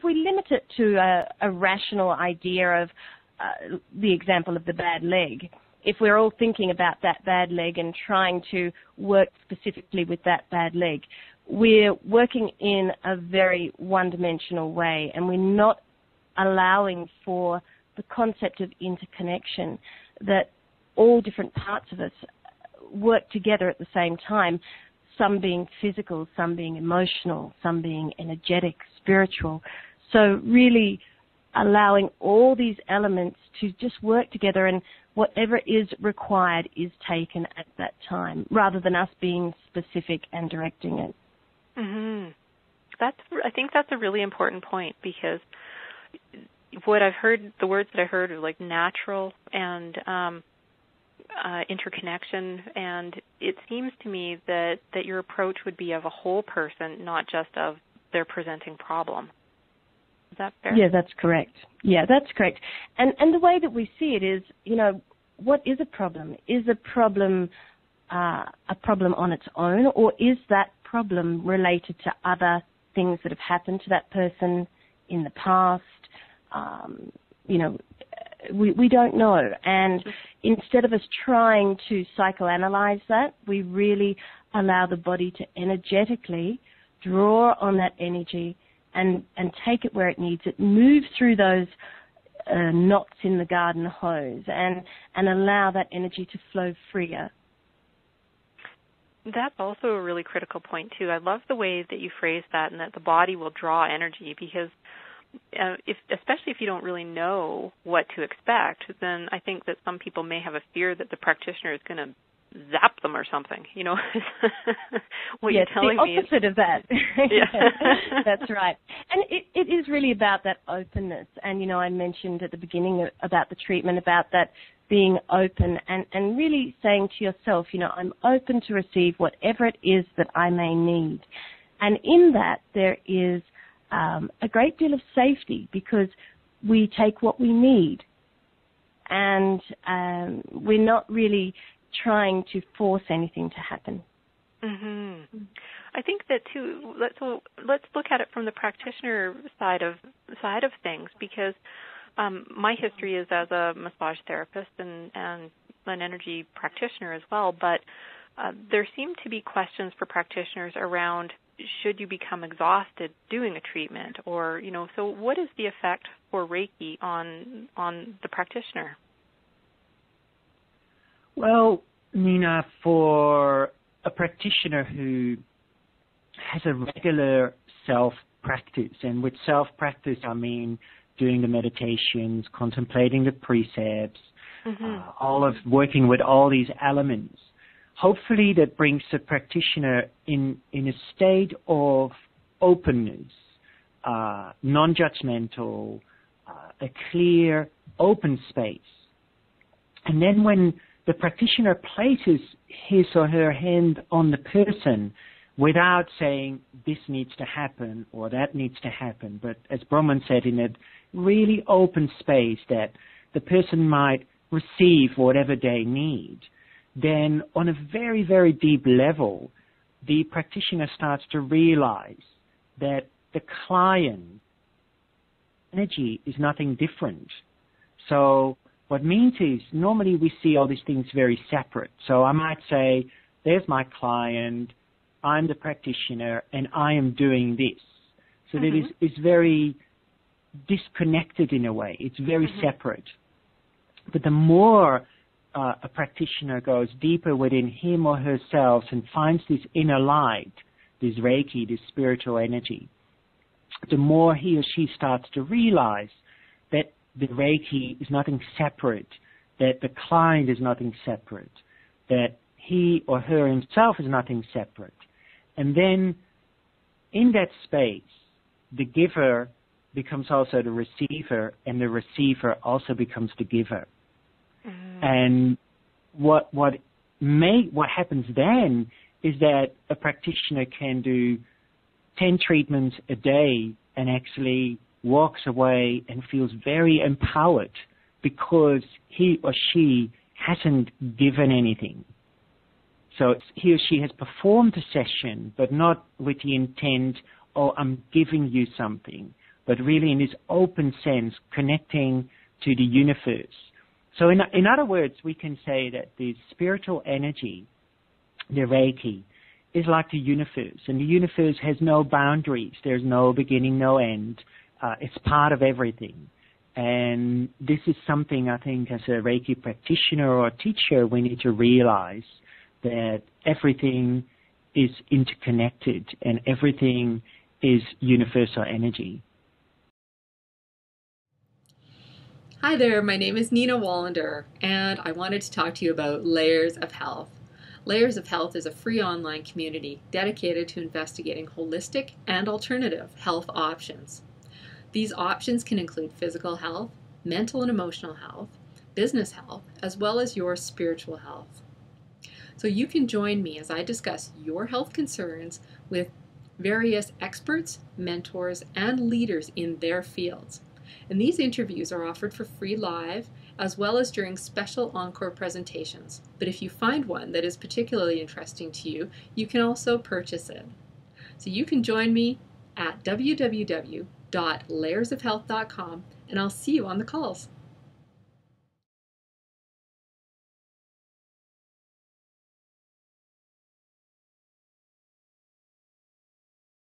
we limit it to a rational idea of the example of the bad leg, if we're all thinking about that bad leg and trying to work specifically with that bad leg, we're working in a very one-dimensional way, and we're not allowing for the concept of interconnection, that all different parts of us work together at the same time, some being physical, some being emotional, some being energetic, spiritual. So really allowing all these elements to just work together, and whatever is required is taken at that time, rather than us being specific and directing it. Mm-hmm. I think that's a really important point, because what I've heard, the words that I heard are like natural and interconnection, and it seems to me that your approach would be of a whole person, not just of their presenting problem. Is that fair? Yeah, that's correct. Yeah, that's correct. And the way that we see it is, what is a problem? Is a problem on its own, or is that problem related to other things that have happened to that person in the past? We don't know. And instead of us trying to psychoanalyze that, we really allow the body to energetically draw on that energy and take it where it needs it, move through those knots in the garden hose, and allow that energy to flow freer. That's also a really critical point, too. I love the way that you phrase that, and that the body will draw energy, because especially if you don't really know what to expect, then I think that some people may have a fear that the practitioner is going to zap them or something. What you're telling me is the opposite of that. Yeah. That's right. And it is really about that openness. And, I mentioned at the beginning about the treatment, about that being open and really saying to yourself, I'm open to receive whatever it is that I may need. And in that, there is a great deal of safety, because we take what we need, and we're not really trying to force anything to happen. Mm-hmm. I think that too. Let's look at it from the practitioner side of things, because my history is as a massage therapist and an energy practitioner as well. But there seem to be questions for practitioners around, should you become exhausted doing a treatment, or so what is the effect for Reiki on the practitioner? Well, Nina, for a practitioner who has a regular self-practice, and with self-practice I mean doing the meditations, contemplating the precepts, all of working with all these elements, hopefully that brings the practitioner in a state of openness, non-judgmental, a clear, open space. And then when the practitioner places his or her hand on the person without saying this needs to happen or that needs to happen, but as Bronwen said, in a really open space that the person might receive whatever they need, then on a very, very deep level, the practitioner starts to realize that the client energy is nothing different. So what means is, normally we see all these things very separate. So I might say, there's my client, I'm the practitioner, and I am doing this. So that is very disconnected in a way. It's very separate. But the more a practitioner goes deeper within him or herself and finds this inner light, this Reiki, this spiritual energy, the more he or she starts to realize that the Reiki is nothing separate, that the client is nothing separate, that he or her himself is nothing separate. And then in that space, the giver becomes also the receiver, and the receiver also becomes the giver. And what happens then is that a practitioner can do 10 treatments a day and actually walks away and feels very empowered because he or she hasn't given anything. So he or she has performed the session, but not with the intent, oh, I'm giving you something. but really in this open sense, connecting to the universe. So in other words, we can say that the spiritual energy, the Reiki, is like the universe, and the universe has no boundaries. There's no beginning, no end. It's part of everything. And this is something I think as a Reiki practitioner or teacher we need to realize, that everything is interconnected and everything is universal energy. Hi there, my name is Nina Wallinder, and I wanted to talk to you about Layers of Health. Layers of Health is a free online community dedicated to investigating holistic and alternative health options. These options can include physical health, mental and emotional health, business health, as well as your spiritual health. So you can join me as I discuss your health concerns with various experts, mentors, and leaders in their fields. And these interviews are offered for free live, as well as during special encore presentations. But if you find one that is particularly interesting to you, you can also purchase it. So you can join me at www.layersofhealth.com, and I'll see you on the calls.